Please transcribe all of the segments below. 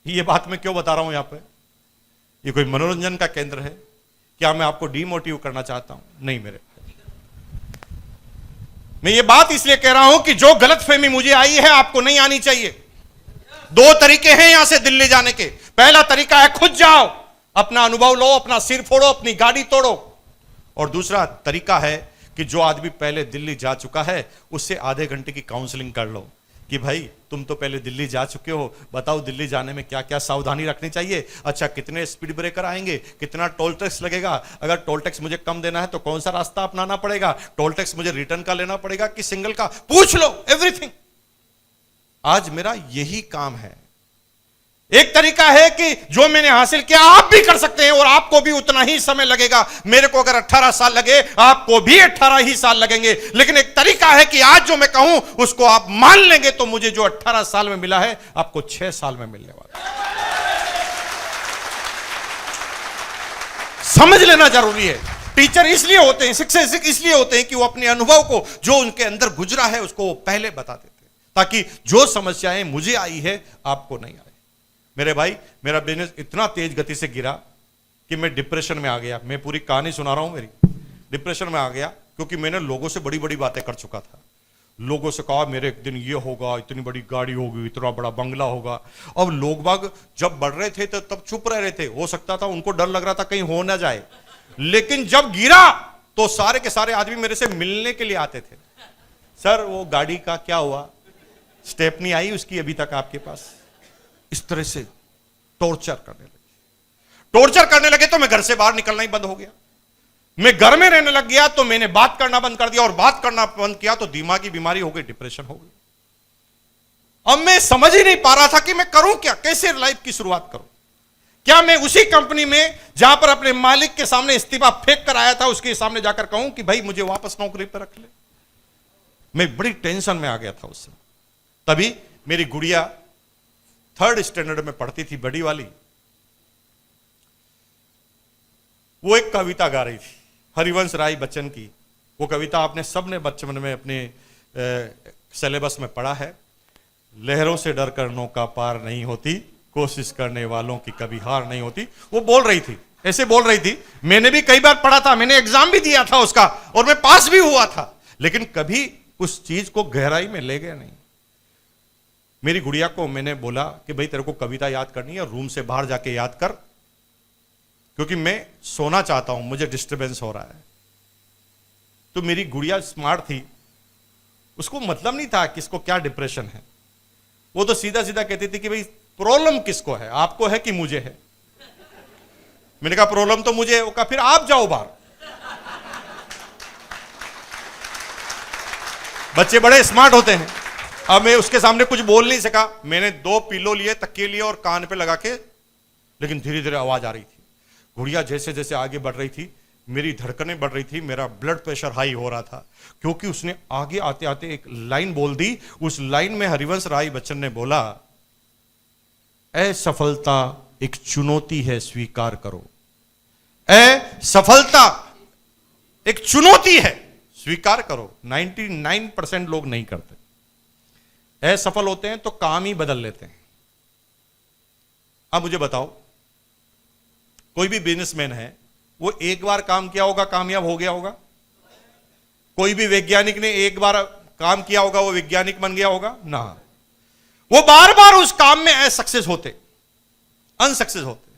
ये बात मैं क्यों बता रहा हूं यहां पे? ये कोई मनोरंजन का केंद्र है? क्या मैं आपको डिमोटिव करना चाहता हूं? नहीं मेरे भाई, मैं ये बात इसलिए कह रहा हूं कि जो गलतफहमी मुझे आई है आपको नहीं आनी चाहिए। दो तरीके हैं यहां से दिल्ली जाने के। पहला तरीका है खुद जाओ, अपना अनुभव लो, अपना सिर फोड़ो, अपनी गाड़ी तोड़ो। और दूसरा तरीका है कि जो आदमी पहले दिल्ली जा चुका है उससे आधे घंटे की काउंसलिंग कर लो कि भाई तुम तो पहले दिल्ली जा चुके हो, बताओ दिल्ली जाने में क्या क्या सावधानी रखनी चाहिए। अच्छा, कितने स्पीड ब्रेकर आएंगे, कितना टोल टैक्स लगेगा, अगर टोल टैक्स मुझे कम देना है तो कौन सा रास्ता अपनाना पड़ेगा, टोल टैक्स मुझे रिटर्न का लेना पड़ेगा कि सिंगल का, पूछ लो एवरीथिंग। आज मेरा यही काम है। एक तरीका है कि जो मैंने हासिल किया आप भी कर सकते हैं और आपको भी उतना ही समय लगेगा। मेरे को अगर 18 साल लगे आपको भी 18 ही साल लगेंगे। लेकिन एक तरीका है कि आज जो मैं कहूं उसको आप मान लेंगे तो मुझे जो 18 साल में मिला है आपको 6 साल में मिलने वाला है। समझ लेना जरूरी है। टीचर इसलिए होते हैं, शिक्षक इसलिए होते हैं कि वो अपने अनुभव को, जो उनके अंदर गुजरा है, उसको वो पहले बता देते हैं ताकि जो समस्याएं मुझे आई है आपको नहीं आए। मेरे भाई, मेरा बिजनेस इतना तेज गति से गिरा कि मैं डिप्रेशन में आ गया। मैं पूरी कहानी सुना रहा हूं मेरी। डिप्रेशन में आ गया क्योंकि मैंने लोगों से बड़ी बड़ी बातें कर चुका था। लोगों से कहा मेरे एक दिन ये होगा, इतनी बड़ी गाड़ी होगी, इतना बड़ा बंगला होगा। अब लोग बाग जब बढ़ रहे थे तो तब चुप रह रहे थे। हो सकता था उनको डर लग रहा था कहीं हो ना जाए। लेकिन जब गिरा तो सारे के सारे आदमी मेरे से मिलने के लिए आते थे। सर वो गाड़ी का क्या हुआ, स्टेपनी आई उसकी अभी तक आपके पास? इस तरह से टॉर्चर करने लगे तो मैं घर से बाहर निकलना ही बंद हो गया। मैं घर में रहने लग गया तो मैंने बात करना बंद कर दिया, और बात करना बंद किया तो दिमागी बीमारी हो गई, डिप्रेशन हो गई। अब मैं समझ ही नहीं पा रहा था कि मैं करूं क्या, कैसे लाइफ की शुरुआत करूं। क्या मैं उसी कंपनी में जहां पर अपने मालिक के सामने इस्तीफा फेंक कर आया था उसके सामने जाकर कहूं कि भाई मुझे वापस नौकरी पर रख ले? मैं बड़ी टेंशन में आ गया था उससे। तभी मेरी गुड़िया 3rd स्टैंडर्ड में पढ़ती थी, बड़ी वाली। वो एक कविता गा रही थी हरिवंश राय बच्चन की। वो कविता आपने सबने बचपन में अपने सिलेबस में पढ़ा है। लहरों से डर कर नौका पार नहीं होती, कोशिश करने वालों की कभी हार नहीं होती। वो बोल रही थी, ऐसे बोल रही थी। मैंने भी कई बार पढ़ा था, मैंने एग्जाम भी दिया था उसका और मैं पास भी हुआ था, लेकिन कभी उस चीज को गहराई में ले गया नहीं। मेरी गुड़िया को मैंने बोला कि भाई तेरे को कविता याद करनी है, रूम से बाहर जाके याद कर, क्योंकि मैं सोना चाहता हूं, मुझे डिस्टरबेंस हो रहा है। तो मेरी गुड़िया स्मार्ट थी, उसको मतलब नहीं था किसको क्या डिप्रेशन है। वो तो सीधा सीधा कहती थी कि भाई प्रॉब्लम किसको है, आपको है कि मुझे है? मैंने कहा प्रॉब्लम तो मुझे है। वो कहा फिर आप जाओ बाहर। बच्चे बड़े स्मार्ट होते हैं। अब मैं उसके सामने कुछ बोल नहीं सका। मैंने 2 पिलो लिए, तकिए लिए और कान पे लगा के, लेकिन धीरे धीरे आवाज आ रही थी। गुड़िया जैसे जैसे आगे बढ़ रही थी मेरी धड़कनें बढ़ रही थी, मेरा ब्लड प्रेशर हाई हो रहा था, क्योंकि उसने आगे आते आते एक लाइन बोल दी। उस लाइन में हरिवंश राय बच्चन ने बोला, असफलता एक चुनौती है, स्वीकार करो। असफलता एक चुनौती है, स्वीकार करो। 99% लोग नहीं करते। असफल होते हैं तो काम ही बदल लेते हैं। अब मुझे बताओ, कोई भी बिजनेसमैन है, वो एक बार काम किया होगा कामयाब हो गया होगा? कोई भी वैज्ञानिक ने एक बार काम किया होगा वो वैज्ञानिक बन गया होगा ना? वो बार बार उस काम में असक्सेस होते, अनसक्सेस होते,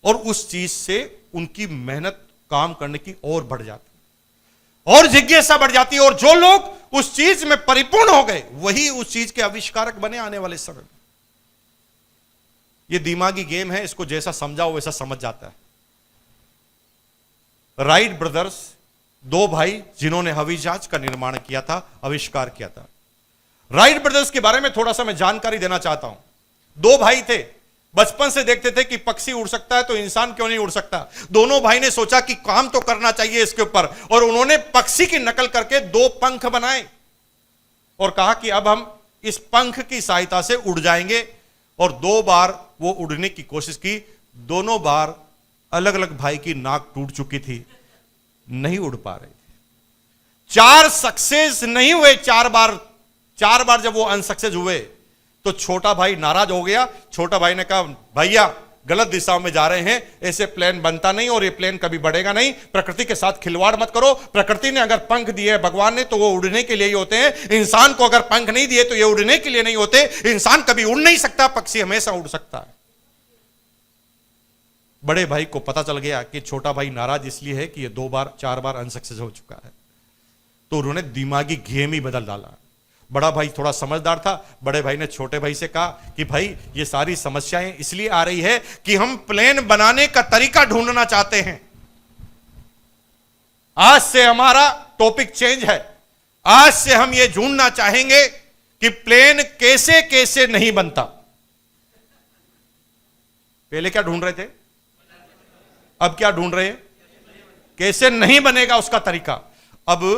और उस चीज से उनकी मेहनत काम करने की और बढ़ जाती और जिज्ञासा बढ़ जाती है। और जो लोग उस चीज में परिपूर्ण हो गए वही उस चीज के आविष्कारक बने आने वाले समय में। ये दिमागी गेम है, इसको जैसा समझाओ वैसा समझ जाता है। राइट ब्रदर्स 2 भाई जिन्होंने हवाई जहाज का निर्माण किया था, आविष्कार किया था। राइट ब्रदर्स के बारे में थोड़ा सा मैं जानकारी देना चाहता हूं। 2 भाई थे, बचपन से देखते थे कि पक्षी उड़ सकता है तो इंसान क्यों नहीं उड़ सकता। दोनों भाई ने सोचा कि काम तो करना चाहिए इसके ऊपर, और उन्होंने पक्षी की नकल करके 2 पंख बनाए और कहा कि अब हम इस पंख की सहायता से उड़ जाएंगे। और 2 बार वो उड़ने की कोशिश की, दोनों बार अलग अलग भाई की नाक टूट चुकी थी, नहीं उड़ पा रहे थे। 4 सक्सेस नहीं हुए, 4 बार जब वो अनसक्सेस हुए तो छोटा भाई नाराज हो गया। छोटा भाई ने कहा भैया गलत दिशाओं में जा रहे हैं, ऐसे प्लेन बनता नहीं और ये प्लेन कभी बढ़ेगा नहीं, प्रकृति के साथ खिलवाड़ मत करो। प्रकृति ने अगर पंख दिए भगवान ने तो वो उड़ने के लिए ही होते हैं, इंसान को अगर पंख नहीं दिए तो ये उड़ने के लिए नहीं होते। इंसान कभी उड़ नहीं सकता, पक्षी हमेशा उड़ सकता है। बड़े भाई को पता चल गया कि छोटा भाई नाराज इसलिए है कि ये 2 बार 4 बार अनसक्सेस हो चुका है, तो उन्होंने दिमागी गेम ही बदल डाला। बड़ा भाई थोड़ा समझदार था, बड़े भाई ने छोटे भाई से कहा कि भाई ये सारी समस्याएं इसलिए आ रही है कि हम प्लेन बनाने का तरीका ढूंढना चाहते हैं। आज से हमारा टॉपिक चेंज है, आज से हम ये ढूंढना चाहेंगे कि प्लेन कैसे कैसे नहीं बनता। पहले क्या ढूंढ रहे थे, अब क्या ढूंढ रहे हैं, कैसे नहीं बनेगा उसका तरीका। अब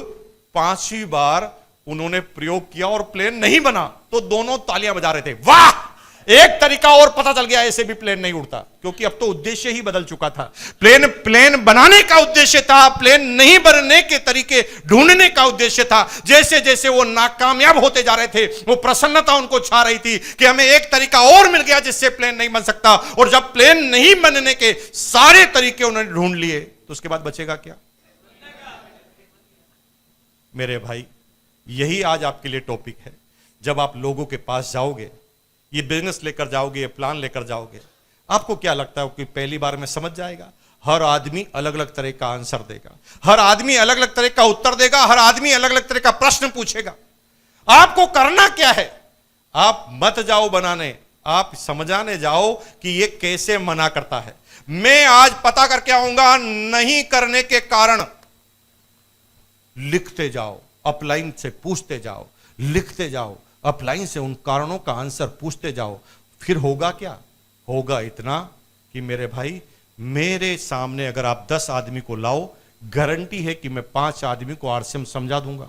5वीं बार उन्होंने प्रयोग किया और प्लेन नहीं बना तो दोनों तालियां बजा रहे थे, वाह एक तरीका और पता चल गया, ऐसे भी प्लेन नहीं उड़ता। क्योंकि अब तो उद्देश्य ही बदल चुका था। प्लेन बनाने का उद्देश्य था, प्लेन नहीं बनने के तरीके ढूंढने का उद्देश्य था। जैसे जैसे वो नाकामयाब होते जा रहे थे, वो प्रसन्नता उनको छा रही थी कि हमें एक तरीका और मिल गया जिससे प्लेन नहीं बन सकता। और जब प्लेन नहीं बनने के सारे तरीके उन्होंने ढूंढ लिए तो उसके बाद बचेगा क्या। मेरे भाई, यही आज आपके लिए टॉपिक है। जब आप लोगों के पास जाओगे, ये बिजनेस लेकर जाओगे, ये प्लान लेकर जाओगे, आपको क्या लगता है कि पहली बार में समझ जाएगा? हर आदमी अलग अलग तरह का आंसर देगा, हर आदमी अलग अलग तरह का उत्तर देगा, हर आदमी अलग अलग तरह का प्रश्न पूछेगा। आपको करना क्या है? आप मत जाओ बनाने, आप समझाने जाओ कि ये कैसे मना करता है। मैं आज पता करके आऊंगा नहीं करने के कारण। लिखते जाओ, अपलाइन से पूछते जाओ, लिखते जाओ, अपलाइन से उन कारणों का आंसर पूछते जाओ। फिर होगा क्या? होगा इतना कि मेरे भाई, मेरे सामने अगर आप 10 आदमी को लाओ, गारंटी है कि मैं 5 आदमी को आरसीएम समझा दूंगा।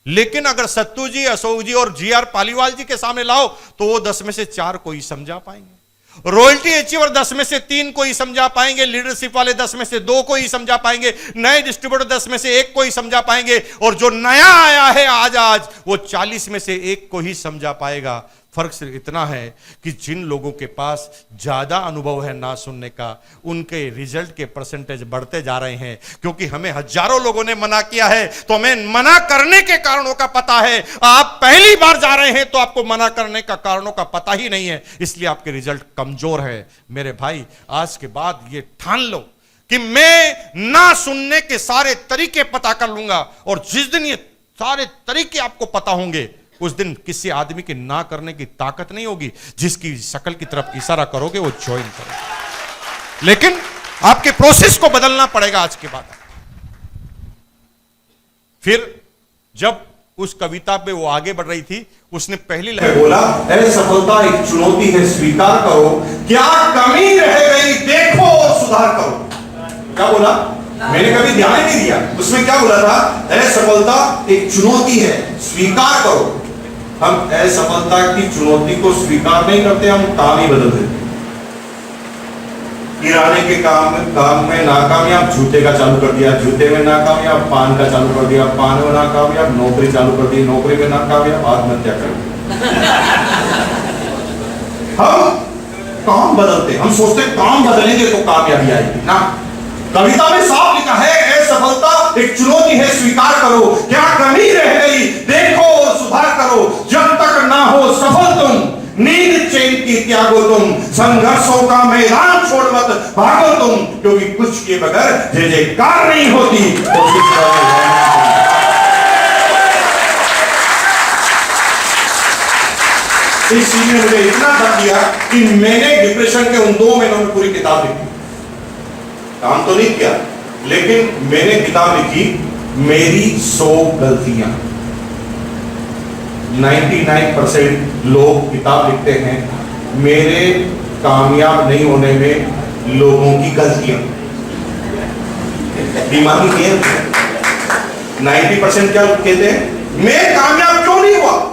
लेकिन अगर सत्तू जी, अशोक जी और जीआर पालीवाल जी के सामने लाओ तो वो 10 में से 4 को ही समझा पाएंगे। रॉयल्टी अचीवर 10 में से 3 को ही समझा पाएंगे, लीडरशिप वाले 10 में से 2 को ही समझा पाएंगे, नए डिस्ट्रीब्यूटर 10 में से 1 को ही समझा पाएंगे, और जो नया आया है आज वो 40 में से 1 को ही समझा पाएगा। फर्क सिर्फ इतना है कि जिन लोगों के पास ज्यादा अनुभव है ना सुनने का, उनके रिजल्ट के परसेंटेज बढ़ते जा रहे हैं। क्योंकि हमें हजारों लोगों ने मना किया है तो हमें मना करने के कारणों का पता है। आप पहली बार जा रहे हैं तो आपको मना करने का कारणों का पता ही नहीं है, इसलिए आपके रिजल्ट कमजोर है। मेरे भाई, आज के बाद ये ठान लो कि मैं ना सुनने के सारे तरीके पता कर लूंगा, और जिस दिन ये सारे तरीके आपको पता होंगे उस दिन किसी आदमी की ना करने की ताकत नहीं होगी। जिसकी शक्ल की तरफ इशारा करोगे वो ज्वाइन करोगे। लेकिन आपके प्रोसेस को बदलना पड़ेगा आज के बाद। फिर जब उस कविता पे वो आगे बढ़ रही थी, उसने पहली लाइन बोला, असफलता एक चुनौती है स्वीकार करो, क्या कमी रह गई देखो और सुधार करो। क्या बोला? मैंने कभी ध्यान ही नहीं दिया। उसमें क्या बोला था? असफलता एक चुनौती है स्वीकार करो। हम असफलता की चुनौती को स्वीकार नहीं करते, हम काम ही बदल देते। किराने के काम में नाकामयाब, जूते का चालू कर दिया, जूते में नाकामयाब, पान का चालू कर दिया, पान में नाकामयाब, नौकरी चालू कर दी, नौकरी में नाकामयाब, आत्महत्या कर दी। हम काम बदलते, हम सोचते काम बदलेंगे तो कामयाबी आएगी ना। कविता में साफ लिखा है, असफलता एक चुनौती है स्वीकार करो, क्या कमी रह गई देखो और सुधार करो। जब तक ना हो सफल तुम, नींद चैन की त्यागो तुम, संघर्षों का मैदान छोड़ मत भागो तुम, क्योंकि कुछ के बगैर जय जयकार नहीं होती। इस चीज ने मुझे इतना दर्द दिया कि मैंने डिप्रेशन के उन 2 महीनों में पूरी किताब लिखी। काम तो नहीं किया, लेकिन मैंने किताब लिखी, मेरी 100 गलतियां। 99% लोग किताब लिखते हैं मेरे कामयाब नहीं होने में लोगों की गलतियां। दिमागी खेल। 90% क्या कहते हैं? मैं कामयाब